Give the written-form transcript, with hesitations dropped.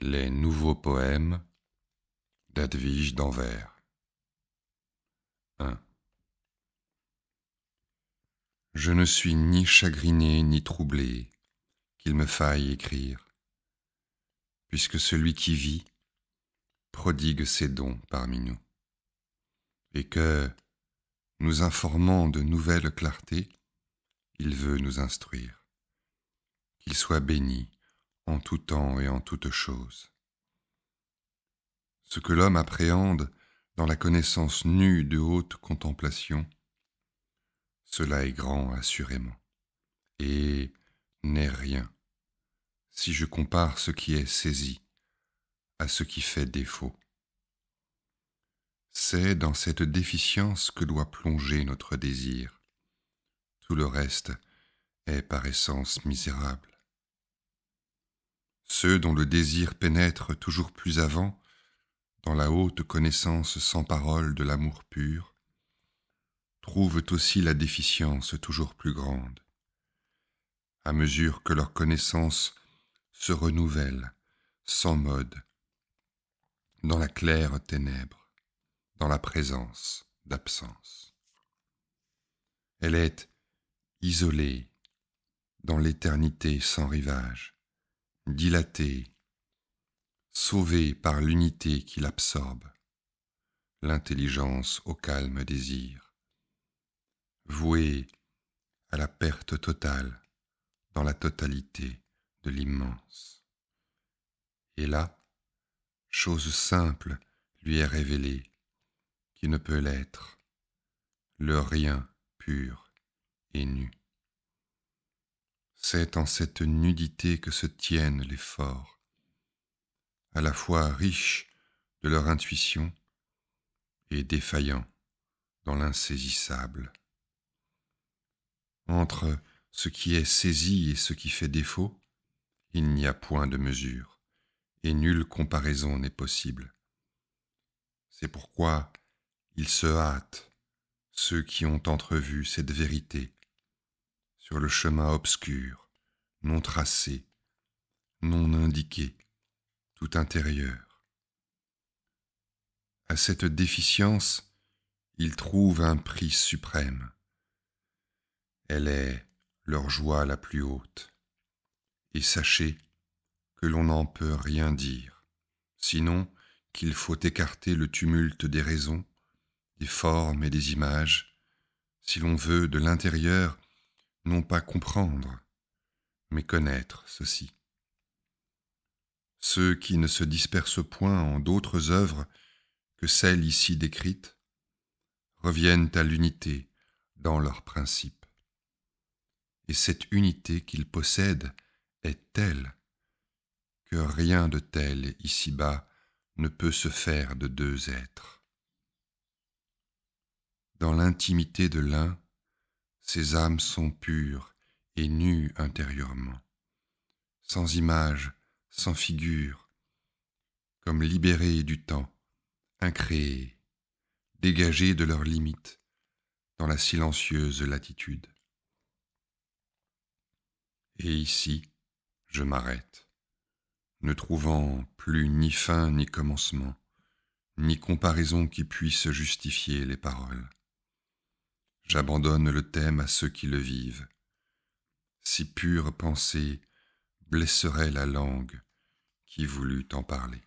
Les nouveaux poèmes d'Edwige d'Anvers. 1. Je ne suis ni chagriné ni troublé qu'il me faille écrire, puisque celui qui vit prodigue ses dons parmi nous, et que, nous informant de nouvelles clartés, il veut nous instruire. Qu'il soit béni en tout temps et en toutes choses. Ce que l'homme appréhende dans la connaissance nue de haute contemplation, cela est grand assurément, et n'est rien si je compare ce qui est saisi à ce qui fait défaut. C'est dans cette déficience que doit plonger notre désir. Tout le reste est par essence misérable. Ceux dont le désir pénètre toujours plus avant dans la haute connaissance sans parole de l'amour pur, trouvent aussi la déficience toujours plus grande, à mesure que leur connaissance se renouvelle sans mode, dans la claire ténèbre, dans la présence d'absence. Elle est isolée dans l'éternité sans rivage, dilatée, sauvée par l'unité qui l'absorbe, l'intelligence au calme désir, vouée à la perte totale dans la totalité de l'immense. Et là, chose simple lui est révélée, qui ne peut l'être, le rien pur et nu. C'est en cette nudité que se tiennent les forts, à la fois riches de leur intuition et défaillants dans l'insaisissable. Entre ce qui est saisi et ce qui fait défaut, il n'y a point de mesure, et nulle comparaison n'est possible. C'est pourquoi ils se hâtent, ceux qui ont entrevu cette vérité, sur le chemin obscur, non tracé, non indiqué, tout intérieur. À cette déficience, ils trouvent un prix suprême. Elle est leur joie la plus haute. Et sachez que l'on n'en peut rien dire, sinon qu'il faut écarter le tumulte des raisons, des formes et des images, si l'on veut de l'intérieur non pas comprendre, mais connaître ceci. Ceux qui ne se dispersent point en d'autres œuvres que celles ici décrites reviennent à l'unité dans leurs principes. Et cette unité qu'ils possèdent est telle que rien de tel ici-bas ne peut se faire de deux êtres. Dans l'intimité de l'un, ces âmes sont pures et nues intérieurement, sans image, sans figure, comme libérées du temps, incréées, dégagées de leurs limites, dans la silencieuse latitude. Et ici, je m'arrête, ne trouvant plus ni fin ni commencement, ni comparaison qui puisse justifier les paroles. J'abandonne le thème à ceux qui le vivent. Si pure pensée blesserait la langue qui voulut en parler.